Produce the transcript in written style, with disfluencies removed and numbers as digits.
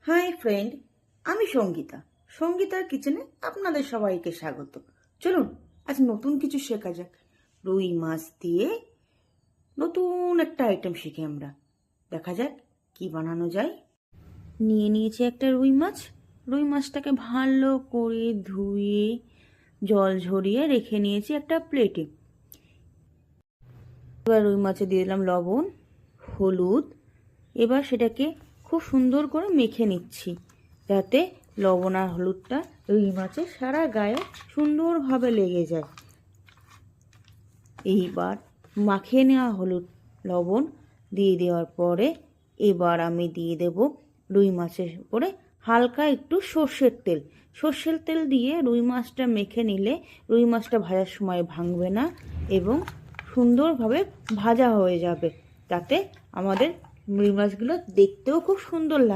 Hi friend, আমি সঙ্গীতা। সঙ্গীতার কিচেনে আপনাদের সবাইকে স্বাগত। চলুন আজ নতুন কিছু শেখা যাক। রুই মাছ দিয়ে নতুন একটা আইটেম শিখি আমরা। দেখা যাক কি বানানো যায়। নিয়ে নিয়েছি একটা রুই মাছ। রুই মাছটাকে ভালো করে ধুয়ে জল ঝরিয়ে রেখে নিয়েছি একটা প্লেটে। এবার রুই মাছে দিয়ে দিলাম লবণ, হলুদ। এবার সেটাকে খুব সুন্দর করে মেখে নিচ্ছি যাতে লবণ আর হলুদটা রুই মাছের সারা গায়ে সুন্দরভাবে লেগে যায়। এইবার মাখিয়ে নেওয়া হলুদ লবণ দিয়ে দেওয়ার পরে এবার আমি দিয়ে দেব রুই মাছের উপরে হালকা একটু সর্ষের তেল। সর্ষের তেল দিয়ে রুই মাছটা মেখে নিলে রুই মাছটা ভাজার সময় ভাঙবে না এবং সুন্দরভাবে ভাজা হয়ে যাবে, তাতে আমাদের রুই মাছগুলো দেখতেও খুব সুন্দর লাগবে।